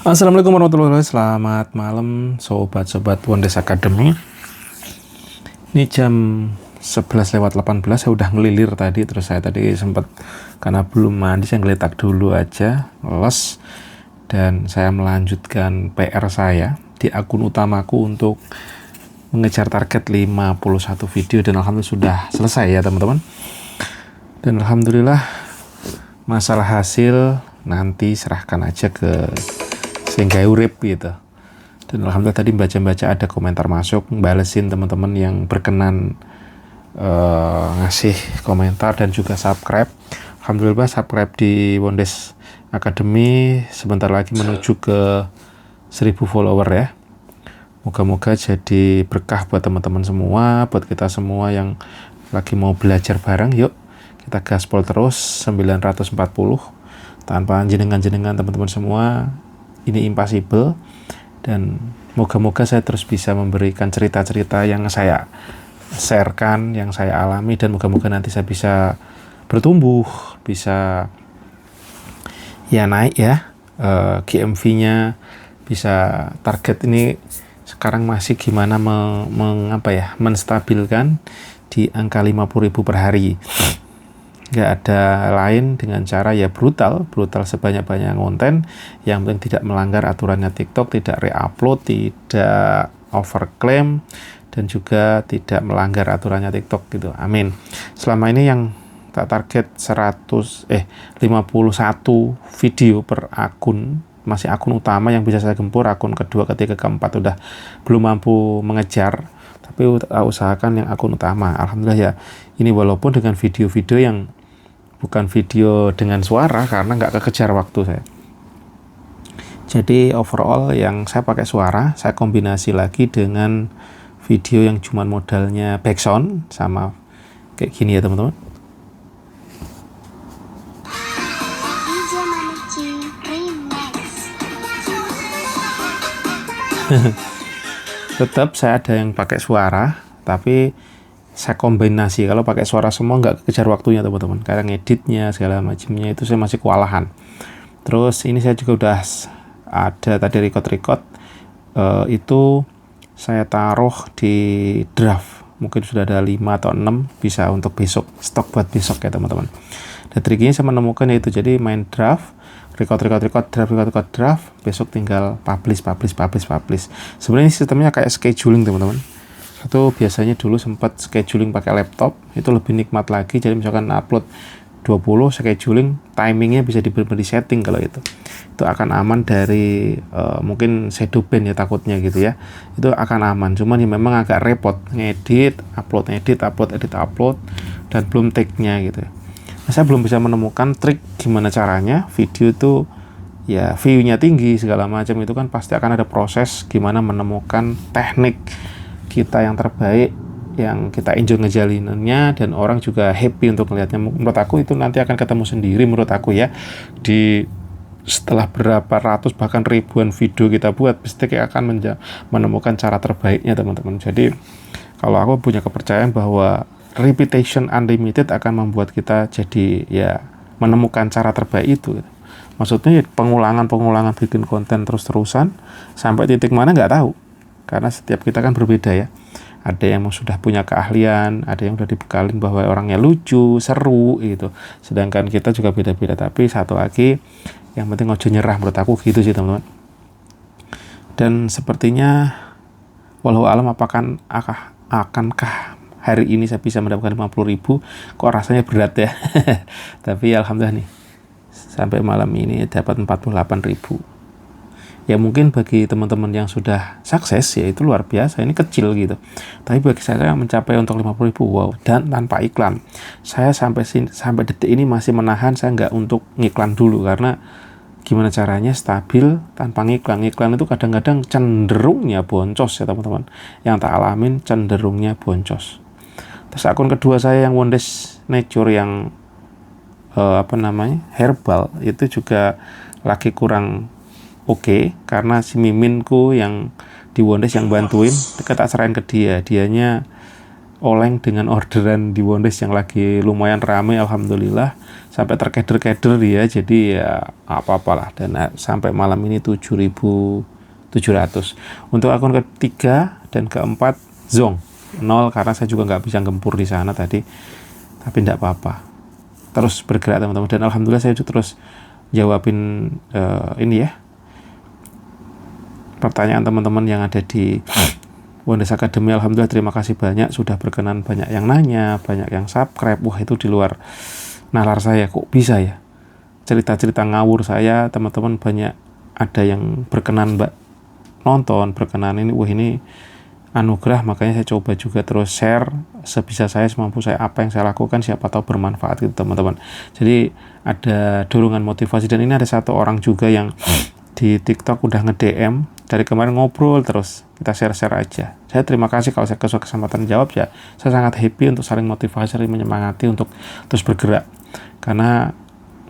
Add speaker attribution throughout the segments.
Speaker 1: Assalamualaikum warahmatullahi wabarakatuh. Selamat malam sobat-sobat Wondes Academy. Ini jam 11:18 saya udah ngelilir tadi. Terus saya tadi sempat karena belum mandi saya ngeletak dulu aja les. Dan saya melanjutkan PR saya di akun utamaku untuk mengejar target 51 video. Dan alhamdulillah sudah selesai ya teman-teman. Dan alhamdulillah masalah hasil nanti serahkan aja ke sehingga urip gitu. Dan alhamdulillah tadi baca-baca ada komentar masuk, balesin teman-teman yang berkenan ngasih komentar dan juga subscribe. Alhamdulillah subscribe di Wondes Academy sebentar lagi menuju ke 1000 follower ya. Moga-moga jadi berkah buat teman-teman semua, buat kita semua yang lagi mau belajar bareng. Yuk kita gaspol terus 940 tanpa jenengan-jenengan teman-teman semua. Ini impossible, dan moga-moga saya terus bisa memberikan cerita-cerita yang saya sharekan, yang saya alami, dan moga-moga nanti saya bisa bertumbuh, bisa ya naik ya GMV-nya, bisa target ini sekarang masih gimana menstabilkan di angka 50.000 per hari. Nggak ada lain dengan cara ya brutal sebanyak-banyak konten, yang penting tidak melanggar aturannya TikTok, tidak re-upload, tidak overclaim, dan juga tidak melanggar aturannya TikTok gitu. Amin. Selama ini yang tak target 51 video per akun, masih akun utama yang bisa saya gempur, akun kedua, ketiga, keempat udah belum mampu mengejar, tapi usahakan yang akun utama. Alhamdulillah ya, ini walaupun dengan video-video yang bukan video dengan suara karena nggak kekejar waktu saya. Jadi overall yang saya pakai suara, saya kombinasi lagi dengan video yang cuma modalnya backsound sama kayak gini ya teman-teman. Tetap saya ada yang pakai suara, tapi saya kombinasi. Kalau pakai suara semua nggak kejar waktunya teman-teman, karena ngeditnya segala macamnya itu saya masih kewalahan. Terus ini saya juga udah ada tadi record itu saya taruh di draft, mungkin sudah ada 5 atau 6, bisa untuk besok, stok buat besok ya teman-teman. Dan triknya saya menemukan yaitu jadi main draft, record draft, besok tinggal publish. Sebenarnya sistemnya kayak scheduling teman-teman. Itu biasanya dulu sempat scheduling pakai laptop, itu lebih nikmat lagi. Jadi misalkan upload 20, scheduling timingnya bisa diberi setting. Kalau itu akan aman dari mungkin shadow ban ya takutnya gitu ya. Itu akan aman, cuman ya memang agak repot ngedit, upload, dan belum take-nya gitu. Nah, saya belum bisa menemukan trik gimana caranya video itu ya view-nya tinggi segala macam. Itu kan pasti akan ada proses gimana menemukan teknik kita yang terbaik, yang kita enjoy ngejalinannya, dan orang juga happy untuk melihatnya. Menurut aku itu nanti akan ketemu sendiri menurut aku ya, di setelah berapa ratus bahkan ribuan video kita buat, pasti kita akan menemukan cara terbaiknya teman-teman. Jadi kalau aku punya kepercayaan bahwa repetition unlimited akan membuat kita jadi ya menemukan cara terbaik itu. Maksudnya pengulangan bikin konten terus-terusan sampai titik mana nggak tahu, karena setiap kita kan berbeda ya. Ada yang sudah punya keahlian, ada yang sudah dibekalin bahwa orangnya lucu, seru gitu. Sedangkan kita juga beda-beda. Tapi satu lagi, yang penting ojo nyerah menurut aku gitu sih teman-teman. Dan sepertinya walau alam akankah hari ini saya bisa mendapatkan 50.000, kok rasanya berat ya. Tapi alhamdulillah nih, sampai malam ini dapat 48.000. Ya mungkin bagi teman-teman yang sudah sukses ya itu luar biasa, ini kecil gitu. Tapi bagi saya yang mencapai untuk 50.000, wow, dan tanpa iklan. Saya sampai detik ini masih menahan saya nggak untuk ngiklan dulu, karena gimana caranya stabil tanpa ngiklan. Ngiklan itu kadang-kadang cenderungnya boncos ya teman-teman. Yang tak alamin cenderungnya boncos. Terus akun kedua saya yang Wondes Nature yang herbal itu juga lagi kurang oke, karena si miminku yang di Wondes yang bantuin, kita tak serahin ke dianya oleng dengan orderan di Wondes yang lagi lumayan rame. Alhamdulillah sampai terkeder-keder dia, jadi ya apa-apalah. Dan sampai malam ini 7.700. Untuk akun ketiga dan keempat zong 0 karena saya juga nggak bisa gempur di sana tadi, tapi tidak apa-apa, terus bergerak teman-teman. Dan alhamdulillah saya terus jawabin ini ya, pertanyaan teman-teman yang ada di Wonders Academy. Alhamdulillah, terima kasih banyak sudah berkenan, banyak yang nanya, banyak yang subscribe. Wah, itu di luar nalar saya, kok bisa ya cerita-cerita ngawur saya, teman-teman banyak ada yang berkenan nonton, berkenan ini. Wah, ini anugerah, makanya saya coba juga terus share sebisa saya, semampu saya, apa yang saya lakukan, siapa tahu bermanfaat gitu teman-teman. Jadi ada dorongan motivasi. Dan ini ada satu orang juga yang di TikTok udah nge-DM dari kemarin, ngobrol terus, kita share-share aja. Saya terima kasih kalau saya kesempatan jawab ya. Saya sangat happy untuk saling motivasi, saling menyemangati untuk terus bergerak. Karena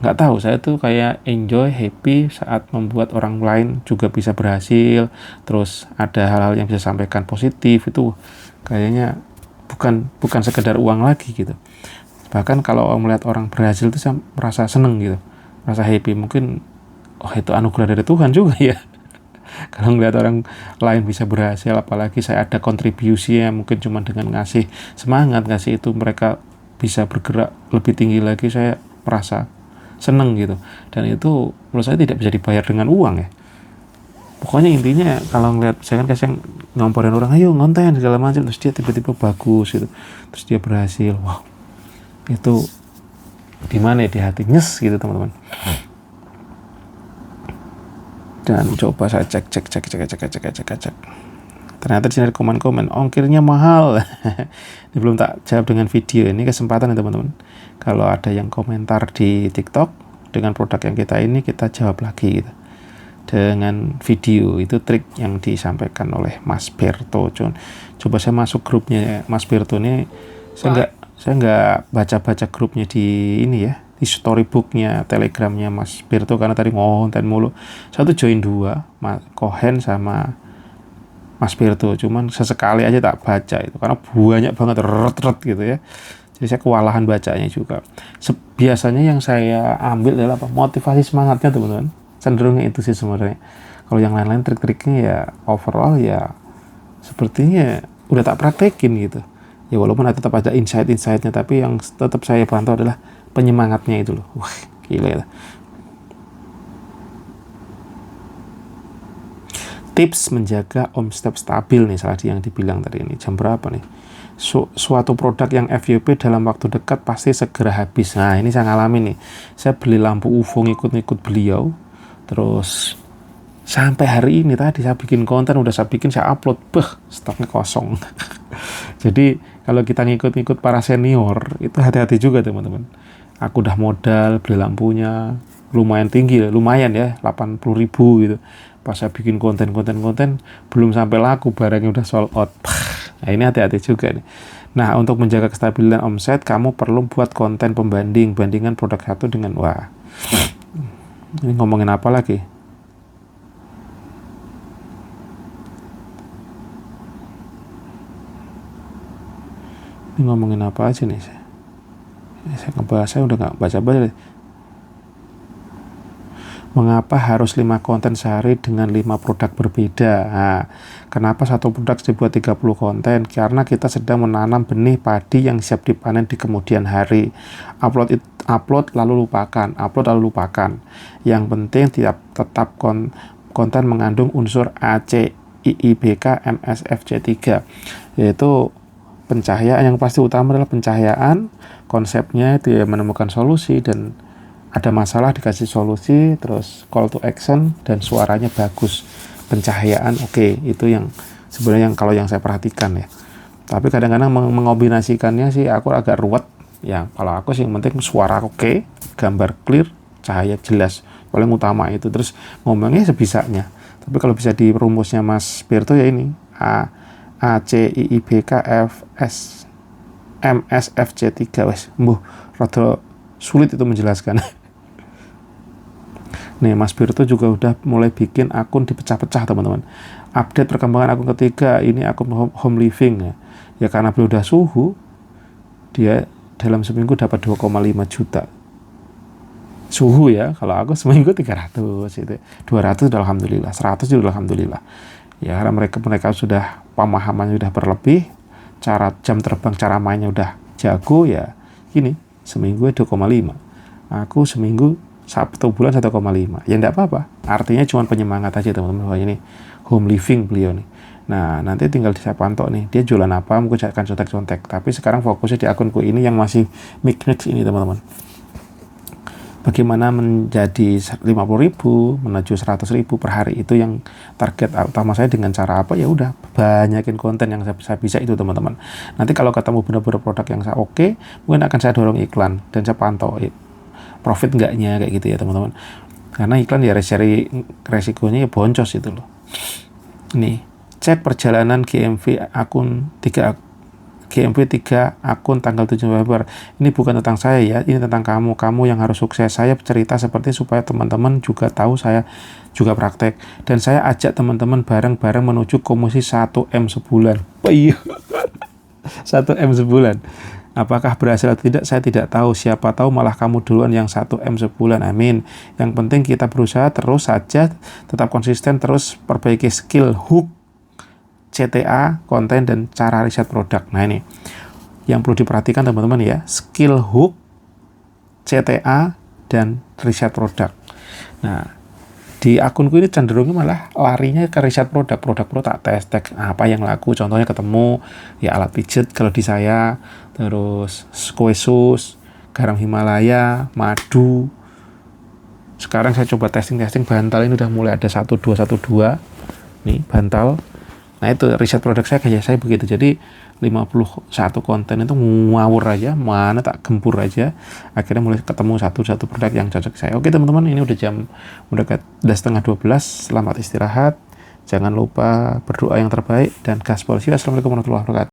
Speaker 1: nggak tahu, saya tuh kayak enjoy, happy saat membuat orang lain juga bisa berhasil. Terus ada hal-hal yang bisa sampaikan positif, itu kayaknya bukan sekedar uang lagi gitu. Bahkan kalau melihat orang berhasil itu saya merasa seneng gitu, merasa happy. Mungkin itu anugerah dari Tuhan juga ya. Kalau melihat orang lain bisa berhasil, apalagi saya ada kontribusinya, mungkin cuma dengan ngasih semangat, ngasih itu mereka bisa bergerak lebih tinggi lagi, saya merasa seneng gitu. Dan itu menurut saya tidak bisa dibayar dengan uang ya. Pokoknya intinya kalau ngeliat, saya kan kadang ngomporin orang, ayo ngonten segala macam, terus dia tiba-tiba bagus gitu, terus dia berhasil, wow, itu di mana ya, di hati, nyes gitu teman-teman. Dan coba saya cek. Ternyata di sini ada komen-komen, ongkirnya mahal. Ini belum tak jawab dengan video. Ini kesempatan ya teman-teman. Kalau ada yang komentar di TikTok dengan produk yang kita ini, kita jawab lagi gitu, dengan video. Itu trik yang disampaikan oleh Mas Berto. Coba saya masuk grupnya Mas Berto ini. Saya nggak baca grupnya di ini ya, di storybooknya Telegramnya Mas Berto, karena tadi ngonten mulu. Saya tuh join 2, Kohen sama Mas Berto, cuman sesekali aja tak baca itu karena banyak banget ret gitu ya. Jadi saya kewalahan bacanya juga. Biasanya yang saya ambil adalah motivasi semangatnya teman-teman. Cenderungnya itu sih sebenarnya. Kalau yang lain-lain trik-triknya ya overall ya sepertinya udah tak praktekin gitu. Ya walaupun tetap ada insight-insightnya, tapi yang tetap saya pantau adalah penyemangatnya itu loh. Wah, gila ya. Tips menjaga omset stabil nih, salah yang dibilang tadi ini. Jam berapa nih? Suatu produk yang FYP dalam waktu dekat pasti segera habis. Nah, ini saya ngalamin nih. Saya beli lampu UFO ngikut-ngikut beliau. Terus sampai hari ini tadi saya bikin konten, saya upload, stoknya kosong. Jadi kalau kita ngikut-ngikut para senior, itu hati-hati juga teman-teman. Aku udah modal beli lampunya, lumayan tinggi, lumayan ya, 80.000 gitu. Pas saya bikin konten, belum sampai laku, barangnya udah sold out. Nah, ini hati-hati juga nih. Nah, untuk menjaga kestabilan omset, kamu perlu buat konten bandingan produk satu dengan, ini ngomongin apa lagi? Ini ngomongin apa aja nih? Saya ngebahas, saya udah nggak baca-baca. Mengapa harus 5 konten sehari dengan 5 produk berbeda? Nah, kenapa satu produk dibuat 30 konten? Karena kita sedang menanam benih padi yang siap dipanen di kemudian hari. Upload lalu lupakan. Yang penting tetap konten mengandung unsur ACIIBK MSFC3, yaitu pencahayaan. Yang pasti utama adalah pencahayaan. Konsepnya itu ya menemukan solusi, dan ada masalah dikasih solusi, terus call to action, dan suaranya bagus, pencahayaan oke. Itu yang sebenarnya kalau yang saya perhatikan ya. Tapi kadang-kadang mengombinasikannya sih aku agak ruwet ya. Kalau aku sih yang penting suara oke, gambar clear, cahaya jelas, paling utama itu. Terus ngomongnya sebisanya. Tapi kalau bisa di rumusnya Mas Berto ya ini ACIIBKFS MSFC3, rada sulit itu menjelaskan. Nih, Mas Berto juga udah mulai bikin akun dipecah-pecah teman-teman. Update perkembangan akun ketiga, ini akun home living ya. Ya karena beliau udah suhu, dia dalam seminggu dapat 2,5 juta. suhu ya. Kalau aku seminggu 300 itu, 200 udah alhamdulillah, 100 juga alhamdulillah. Ya karena mereka sudah pemahamannya sudah berlebih, cara jam terbang, cara mainnya udah jago ya. Gini, seminggu 2,5. Aku seminggu 1 bulan 1,5. Ya enggak apa-apa. Artinya cuma penyemangat aja teman-teman, bahwa ini home living beliau nih. Nah, nanti tinggal saya pantau nih, dia jualan apa, mungkin saya akan contek-contek. Tapi sekarang fokusnya di akunku ini yang masih mix ini teman-teman. Bagaimana menjadi 50.000 menuju 100.000 per hari, itu yang target utama saya. Dengan cara apa? Ya udah banyakin konten yang saya bisa itu teman-teman. Nanti kalau ketemu benar-benar produk yang saya oke, mungkin akan saya dorong iklan dan saya pantau profit enggaknya kayak gitu ya teman-teman. Karena iklan ya resikonya ya boncos itu loh. Nih, cek perjalanan GMV akun 3 akun tanggal 7 November. Ini bukan tentang saya ya, ini tentang kamu yang harus sukses. Saya cerita seperti supaya teman-teman juga tahu saya juga praktek. Dan saya ajak teman-teman bareng-bareng menuju komisi 1M sebulan. 1M sebulan. Apakah berhasil atau tidak, saya tidak tahu. Siapa tahu malah kamu duluan yang 1M sebulan. Amin. Yang penting kita berusaha terus saja, tetap konsisten, terus perbaiki skill, hook, CTA, konten, dan cara riset produk. Nah ini yang perlu diperhatikan teman-teman ya, skill, hook, CTA, dan riset produk. Nah, di akunku ini cenderungnya malah larinya ke riset produk tak tes apa yang laku. Contohnya ketemu ya alat pijet kalau di saya, terus kue sus, garam Himalaya, madu. Sekarang saya coba testing bantal, ini udah mulai ada 1212 nih bantal. Nah itu riset produk saya kayak saya begitu. Jadi 51 konten itu ngawur aja, mana tak gempur aja. Akhirnya mulai ketemu satu produk yang cocok saya. Oke teman-teman, ini udah udah 11:30. Selamat istirahat. Jangan lupa berdoa yang terbaik dan gaspol. Assalamualaikum warahmatullahi wabarakatuh.